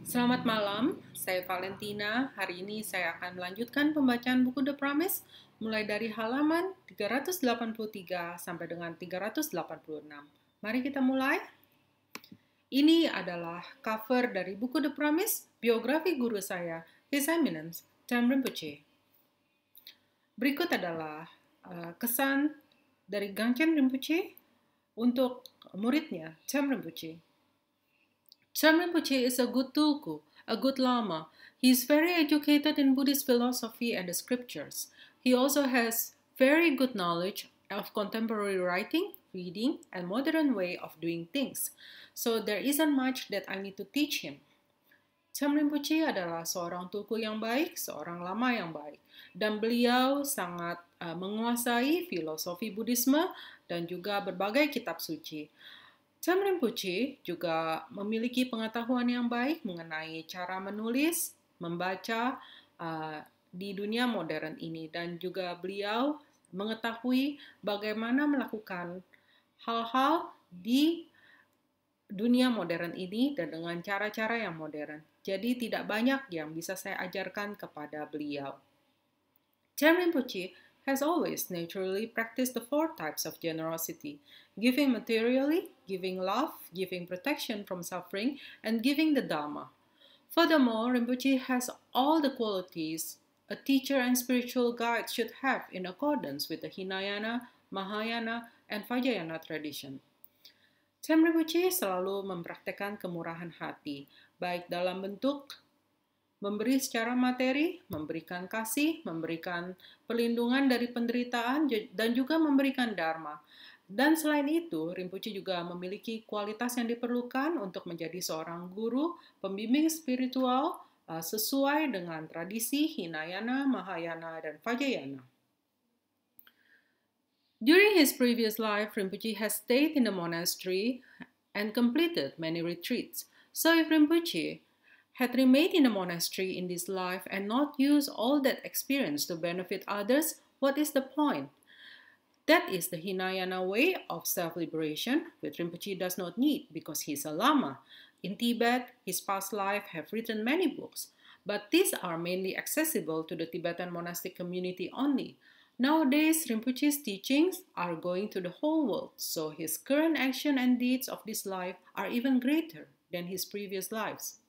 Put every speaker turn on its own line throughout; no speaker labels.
Selamat malam, saya Valentina. Hari ini saya akan melanjutkan pembacaan buku The Promise mulai dari halaman 383 sampai dengan 386. Mari kita mulai. Ini adalah cover dari buku The Promise, biografi guru saya, His Eminence, Cham Rinpoche. Berikut adalah kesan dari Gangchen Rinpoche untuk muridnya, Cham Rinpoche. Cham Rinpoche is a good tulku, a good lama. He is very educated in Buddhist philosophy and the scriptures. He also has very good knowledge of contemporary writing, reading, and modern way of doing things. So there isn't much that I need to teach him. Cham Rinpoche adalah seorang tulku yang baik, seorang lama yang baik. Dan beliau sangat menguasai filosofi Buddhisme dan juga berbagai kitab suci. Cham Rinpoche juga memiliki pengetahuan yang baik mengenai cara menulis, membaca di dunia modern ini, dan juga beliau mengetahui bagaimana melakukan hal-hal di dunia modern ini dan dengan cara-cara yang modern. Jadi tidak banyak yang bisa saya ajarkan kepada beliau. Cham Rinpoche has always naturally practiced the four types of generosity: giving materially, giving love, giving protection from suffering, and giving the Dharma. Furthermore, Rinpoche has all the qualities a teacher and spiritual guide should have in accordance with the Hinayana, Mahayana, and Vajrayana tradition. Cham Rinpoche selalu mempraktekkan kemurahan hati, baik dalam bentuk memberi secara materi, memberikan kasih, memberikan perlindungan dari penderitaan, dan juga memberikan dharma. Dan selain itu, Rinpoche juga memiliki kualitas yang diperlukan untuk menjadi seorang guru, pembimbing spiritual sesuai dengan tradisi Hinayana, Mahayana, dan Vajrayana. During his previous life, Rinpoche has stayed in the monastery and completed many retreats. So if Rinpoche had remained in a monastery in this life and not used all that experience to benefit others, what is the point? That is the Hinayana way of self-liberation, which Rinpoche does not need because he is a Lama. In Tibet, his past life have written many books, but these are mainly accessible to the Tibetan monastic community only. Nowadays, Rinpoche's teachings are going to the whole world, so his current action and deeds of this life are even greater than his previous lives.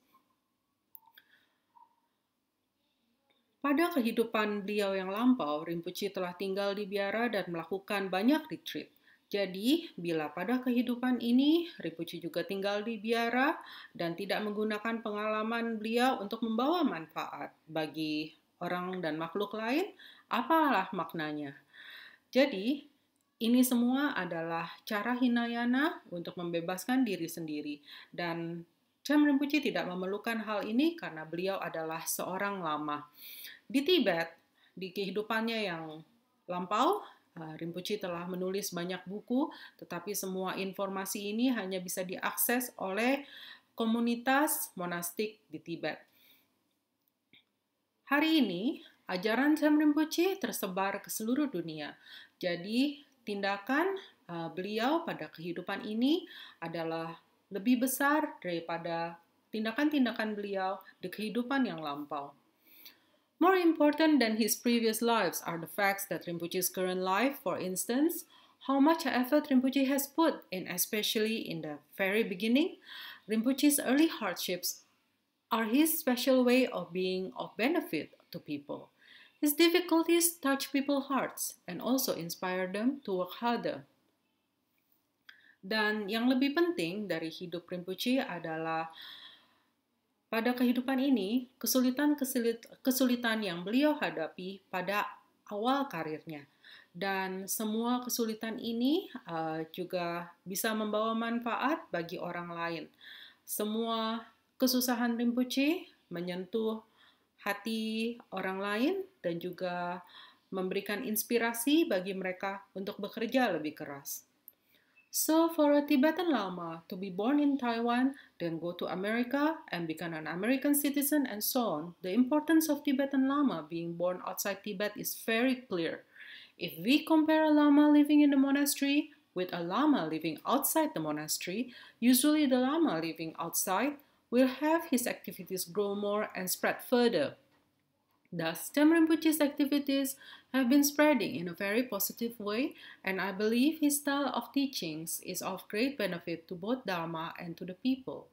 Pada kehidupan beliau yang lampau, Rinpoche telah tinggal di biara dan melakukan banyak retreat. Jadi, bila pada kehidupan ini, Rinpoche juga tinggal di biara dan tidak menggunakan pengalaman beliau untuk membawa manfaat bagi orang dan makhluk lain, apalah maknanya? Jadi, ini semua adalah cara Hinayana untuk membebaskan diri sendiri. Dan Cham Rinpoche tidak memerlukan hal ini karena beliau adalah seorang lama. Di Tibet, di kehidupannya yang lampau, Rinpoche telah menulis banyak buku, tetapi semua informasi ini hanya bisa diakses oleh komunitas monastik di Tibet. Hari ini, ajaran Cham Rinpoche tersebar ke seluruh dunia. Jadi, tindakan beliau pada kehidupan ini adalah lebih besar daripada tindakan-tindakan beliau di kehidupan yang lampau. More important than his previous lives are the facts that Rinpoche's current life, for instance, how much effort Rinpoche has put in, especially in the very beginning. Rinpoche's early hardships are his special way of being of benefit to people. His difficulties touch people's hearts and also inspire them to work harder. Dan yang lebih penting dari hidup Rinpoche adalah pada kehidupan ini, kesulitan yang beliau hadapi pada awal karirnya. Dan semua kesulitan ini juga bisa membawa manfaat bagi orang lain. Semua kesusahan Rinpoche menyentuh hati orang lain dan juga memberikan inspirasi bagi mereka untuk bekerja lebih keras. So for a Tibetan Lama to be born in Taiwan, then go to America and become an American citizen and so on, the importance of Tibetan Lama being born outside Tibet is very clear. If we compare a Lama living in the monastery with a Lama living outside the monastery, usually the Lama living outside will have his activities grow more and spread further. Thus, Tem Rinpoche's activities have been spreading in a very positive way, and I believe his style of teachings is of great benefit to both Dharma and to the people.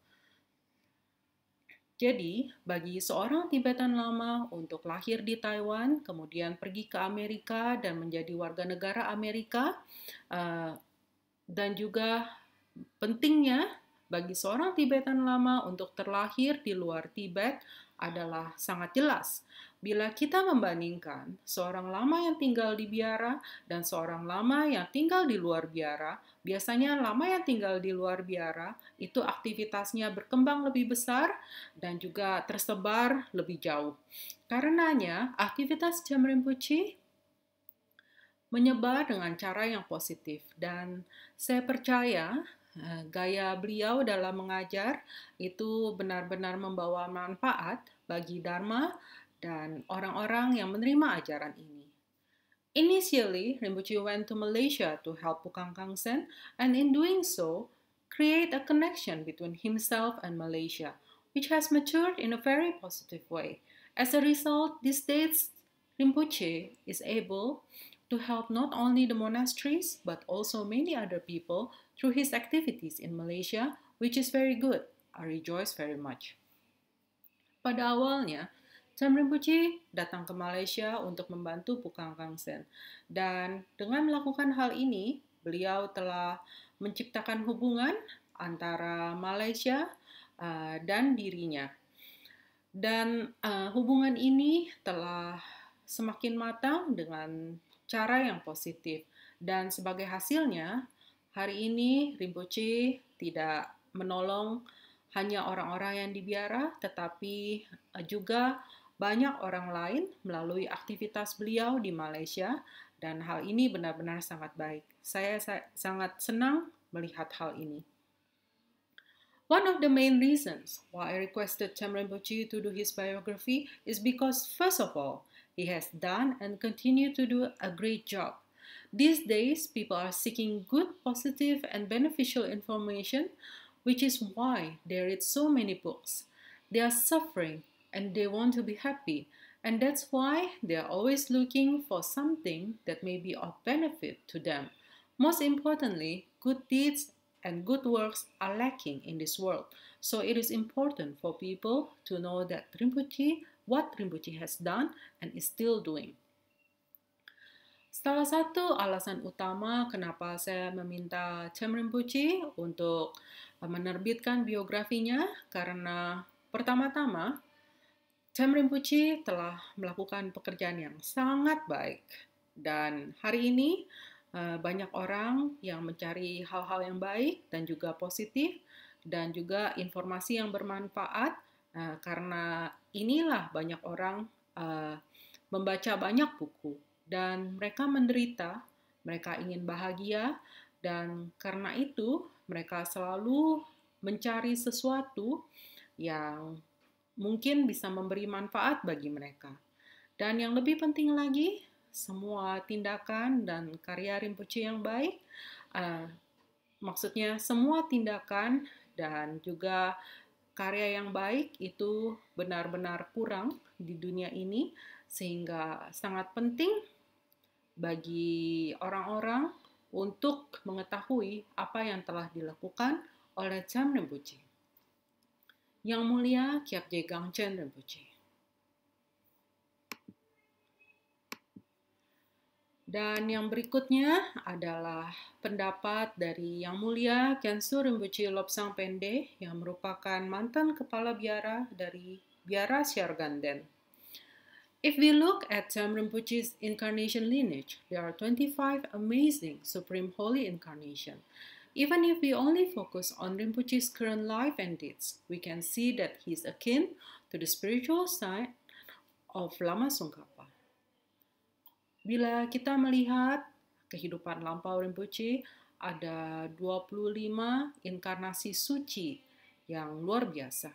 Jadi, bagi seorang Tibetan lama untuk lahir di Taiwan, kemudian pergi ke Amerika dan menjadi warga negara Amerika, dan juga pentingnya bagi seorang Tibetan lama untuk terlahir di luar Tibet adalah sangat jelas. Bila kita membandingkan seorang lama yang tinggal di biara dan seorang lama yang tinggal di luar biara, biasanya lama yang tinggal di luar biara itu aktivitasnya berkembang lebih besar dan juga tersebar lebih jauh. Karenanya, aktivitas Cham Rinpoche menyebar dengan cara yang positif dan saya percaya gaya beliau dalam mengajar itu benar-benar membawa manfaat bagi Dharma dan orang-orang yang menerima ajaran ini. Initially, Rinpoche went to Malaysia to help Pukang Kangsen, and in doing so, create a connection between himself and Malaysia, which has matured in a very positive way. As a result, these days, Rinpoche is able to help not only the monasteries, but also many other people through his activities in Malaysia, which is very good. I rejoice very much. Pada awalnya, Cham Rinpoche datang ke Malaysia untuk membantu Pukang Kangsen. Dan dengan melakukan hal ini, beliau telah menciptakan hubungan antara Malaysia dan dirinya. Dan hubungan ini telah semakin matang dengan cara yang positif. Dan sebagai hasilnya, hari ini Rinpoche tidak menolong hanya orang-orang yang dibiara, tetapi juga banyak orang lain melalui aktivitas beliau di Malaysia, dan hal ini benar-benar sangat baik. Saya sangat senang melihat hal ini. One of the main reasons why I requested Cham Rinpoche to do his biography is because, first of all, he has done and continue to do a great job. These days, people are seeking good, positive, and beneficial information, which is why they read so many books. They are suffering and they want to be happy, and that's why they are always looking for something that may be of benefit to them. Most importantly, good deeds and good works are lacking in this world, so it is important for people to know that what Rinpoche has done and is still doing. Salah satu alasan utama kenapa saya meminta Cham Rinpoche untuk menerbitkan biografinya karena pertama-tama Cham Rinpoche telah melakukan pekerjaan yang sangat baik dan hari ini banyak orang yang mencari hal-hal yang baik dan juga positif dan juga informasi yang bermanfaat karena inilah banyak orang membaca banyak buku dan mereka menderita, mereka ingin bahagia dan karena itu mereka selalu mencari sesuatu yang mungkin bisa memberi manfaat bagi mereka. Dan yang lebih penting lagi, semua tindakan dan karya Rinpoche yang baik, maksudnya semua tindakan dan juga karya yang baik itu benar-benar kurang di dunia ini, sehingga sangat penting bagi orang-orang untuk mengetahui apa yang telah dilakukan oleh Cham Rinpoche. Yang Mulia Kyabje Gangchen Rinpoche. Dan yang berikutnya adalah pendapat dari Yang Mulia Khyentse Rinpoche Lobsang Pende yang merupakan mantan kepala biara dari Biara Sher Ganden. If we look at Cham Rinpoche's incarnation lineage, there are 25 amazing Supreme Holy Incarnation. Even if we only focus on Rinpoche's current life and deeds, we can see that he is akin to the spiritual side of Lama Tsongkhapa. Bila kita melihat kehidupan lampau Rinpoche, ada 25 inkarnasi suci yang luar biasa.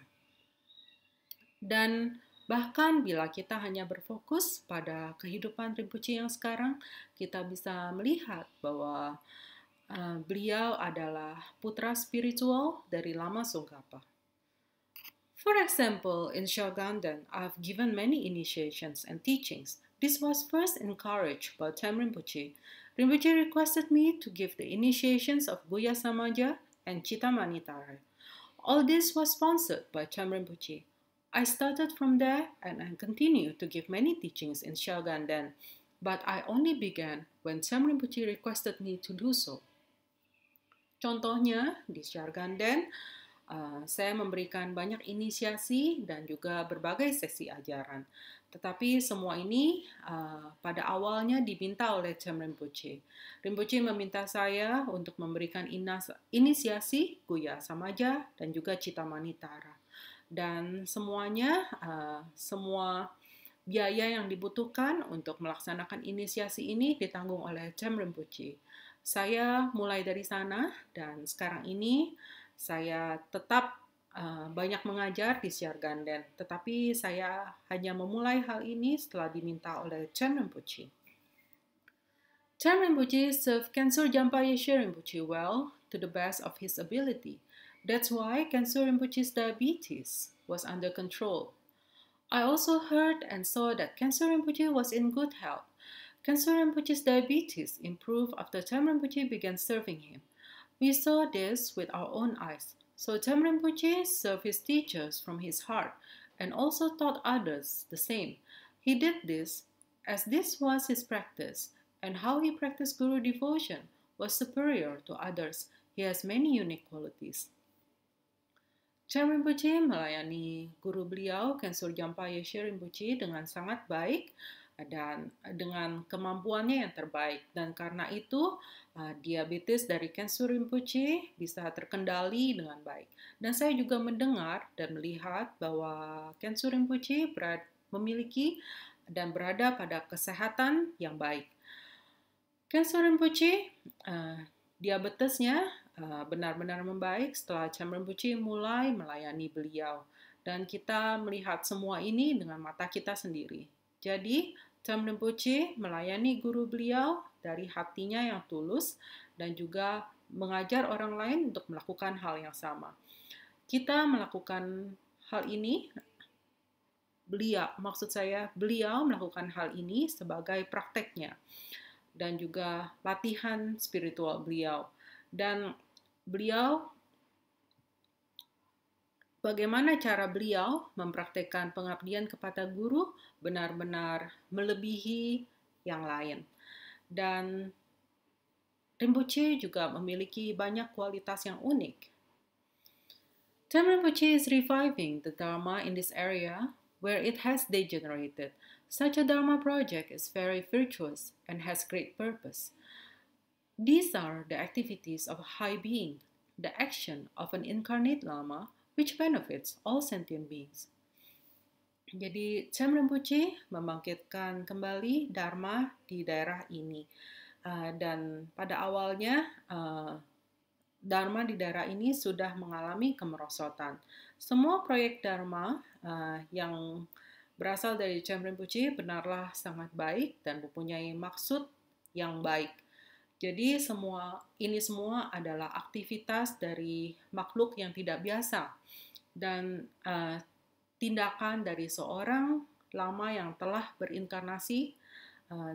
Dan bahkan bila kita hanya berfokus pada kehidupan Rinpoche yang sekarang, kita bisa melihat bahwa beliau adalah putra spiritual dari Lama Tsongkhapa. For example, in Shogandan, I've given many initiations and teachings. This was first encouraged by Tem Rinpoche. Rinpoche requested me to give the initiations of Guya Samaja and Chitta Manitara. All this was sponsored by Tem Rinpoche. I started from there and I continue to give many teachings in Shogandan, but I only began when Tem Rinpoche requested me to do so. Contohnya, di Shogandan, saya memberikan banyak inisiasi dan juga berbagai sesi ajaran. Tetapi semua ini pada awalnya diminta oleh Tem Rinpoche. Rinpoche meminta saya untuk memberikan inisiasi Guya Samaja dan juga Chitta Manitara. Dan semuanya, semua biaya yang dibutuhkan untuk melaksanakan inisiasi ini ditanggung oleh Tem Rinpoche. Saya mulai dari sana dan sekarang ini saya tetap banyak mengajar di Siarganden, tetapi saya hanya memulai hal ini setelah diminta oleh Tem Rinpoche. Tem Rinpoche served Kensur Jampa Yeshe Rinpoche well to the best of his ability. That's why Kensur Rinpoche's diabetes was under control. I also heard and saw that Kensur Rinpoche was in good health. Kensur Rinpoche's diabetes improved after Tem Rinpoche began serving him. We saw this with our own eyes. So Tem Rinpoche served his teachers from his heart and also taught others the same. He did this as this was his practice, and how he practiced Guru devotion was superior to others. He has many unique qualities. Tem Rinpoche melayani guru beliau, Kensur Jampa Yeshe Rinpoche, dengan sangat baik dan dengan kemampuannya yang terbaik. Dan karena itu, diabetes dari Kensur Rinpoche bisa terkendali dengan baik. Dan saya juga mendengar dan melihat bahwa Kensur Rinpoche memiliki dan berada pada kesehatan yang baik. Kensur Rinpoche, diabetesnya benar-benar membaik setelah Tem Rinpoche mulai melayani beliau. Dan kita melihat semua ini dengan mata kita sendiri. Jadi, Tem Rinpoche melayani guru beliau dari hatinya yang tulus dan juga mengajar orang lain untuk melakukan hal yang sama. Kita melakukan hal ini, beliau melakukan hal ini sebagai prakteknya dan juga latihan spiritual beliau. Dan bagaimana cara beliau mempraktekkan pengabdian kepada guru benar-benar melebihi yang lain. Dan Rinpoche juga memiliki banyak kualitas yang unik. Tem Rinpoche is reviving the Dharma in this area where it has degenerated. Such a Dharma project is very virtuous and has great purpose. These are the activities of high being, the action of an incarnate Lama, which benefits all sentient beings. Jadi, Tem Rinpoche membangkitkan kembali Dharma di daerah ini. Dan pada awalnya, Dharma di daerah ini sudah mengalami kemerosotan. Semua proyek Dharma yang berasal dari Tem Rinpoche benarlah sangat baik dan mempunyai maksud yang baik. Jadi ini semua adalah aktivitas dari makhluk yang tidak biasa dan tindakan dari seorang lama yang telah berinkarnasi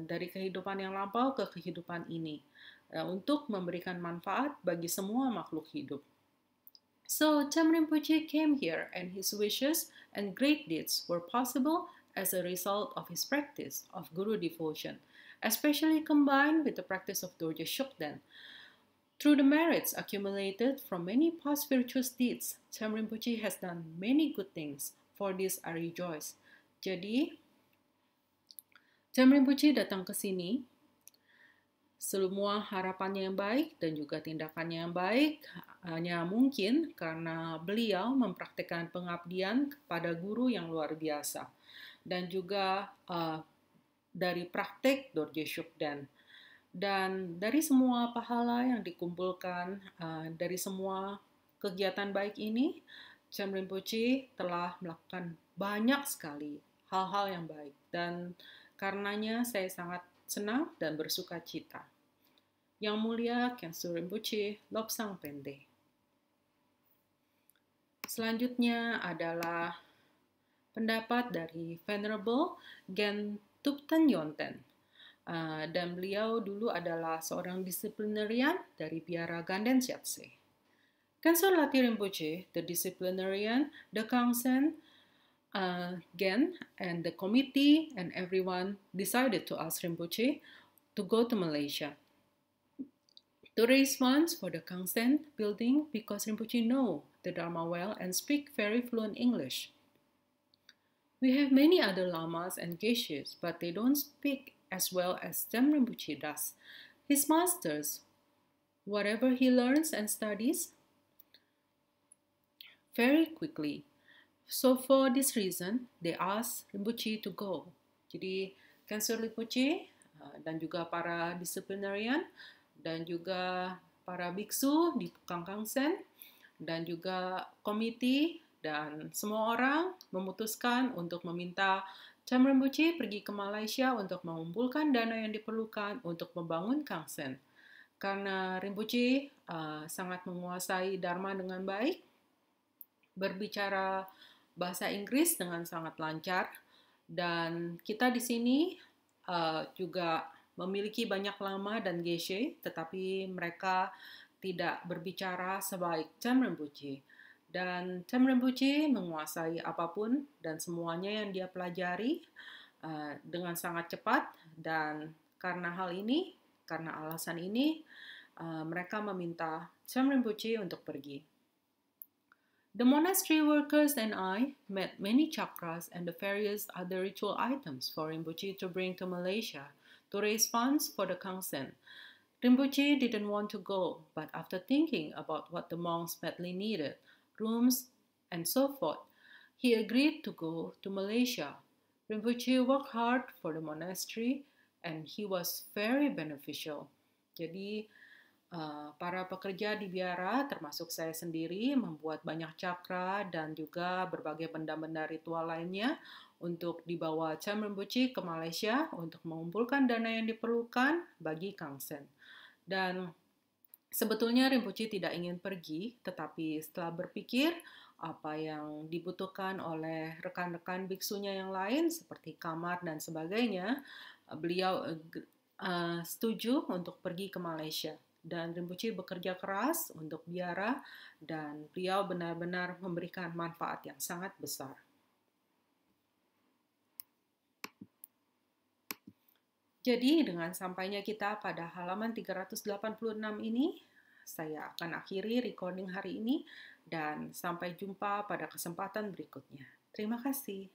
dari kehidupan yang lampau ke kehidupan ini untuk memberikan manfaat bagi semua makhluk hidup. So Tem Rinpoche came here and his wishes and great deeds were possible as a result of his practice of Guru devotion, especially combined with the practice of Dorje Shukden. Through the merits accumulated from many past virtuous deeds, Tem Rinpoche has done many good things. For this I rejoice. Jadi, Tem Rinpoche datang ke sini, semua harapannya yang baik dan juga tindakannya yang baik hanya mungkin karena beliau mempraktikkan pengabdian kepada guru yang luar biasa. Dan juga dari praktek Dorje Shukden. Dan dari semua pahala yang dikumpulkan, dari semua kegiatan baik ini, Tem Rinpoche telah melakukan banyak sekali hal-hal yang baik. Dan karenanya saya sangat senang dan bersuka cita. Yang mulia Kensur Rinpoche, Lobsang Pende. Selanjutnya adalah pendapat dari Venerable Gen Thubten Yonten. Dan beliau dulu adalah seorang disiplinarian dari biara Ganden Siatse. Kensor Lati Rinpoche, the disciplinarian, the Kangsen, Gen, and the committee and everyone decided to ask Rinpoche to go to Malaysia to raise funds for the Kangsen building because Rinpoche know the Dharma well and speak very fluent English. We have many other lamas and geshes, but they don't speak as well as Dharm Rinpoche does. His masters, whatever he learns and studies, very quickly. So for this reason, they asked Rinpoche to go. Jadi, Kensur Rinpoche dan juga para disiplinarian dan juga para biksu di Kangkangsen dan juga komite dan semua orang memutuskan untuk meminta Dharm Rinpoche pergi ke Malaysia untuk mengumpulkan dana yang diperlukan untuk membangun Kangsen. Karena Rinpoche sangat menguasai Dharma dengan baik, berbicara bahasa Inggris dengan sangat lancar, dan kita di sini juga memiliki banyak lama dan geshe, tetapi mereka tidak berbicara sebaik Dharm Rinpoche. Dan Dharm Rinpoche menguasai apapun dan semuanya yang dia pelajari dengan sangat cepat, dan karena alasan ini, mereka meminta Dharm Rinpoche untuk pergi. The monastery workers and I met many chakras and the various other ritual items for Rinpoche to bring to Malaysia to raise funds for the Kangsen. Rinpoche didn't want to go, but after thinking about what the monks badly needed, rooms and so forth, he agreed to go to Malaysia. Rinpoche worked hard for the monastery and he was very beneficial. Jadi, para pekerja di biara, termasuk saya sendiri, membuat banyak cakra dan juga berbagai benda-benda ritual lainnya untuk dibawa Dharm Rinpoche ke Malaysia untuk mengumpulkan dana yang diperlukan bagi Kangsen. Dan sebetulnya Rinpoche tidak ingin pergi, tetapi setelah berpikir apa yang dibutuhkan oleh rekan-rekan biksunya yang lain seperti kamar dan sebagainya, beliau setuju untuk pergi ke Malaysia. Dan Rinpoche bekerja keras untuk biara dan beliau benar-benar memberikan manfaat yang sangat besar. Jadi dengan sampainya kita pada halaman 386 ini, saya akan akhiri recording hari ini dan sampai jumpa pada kesempatan berikutnya. Terima kasih.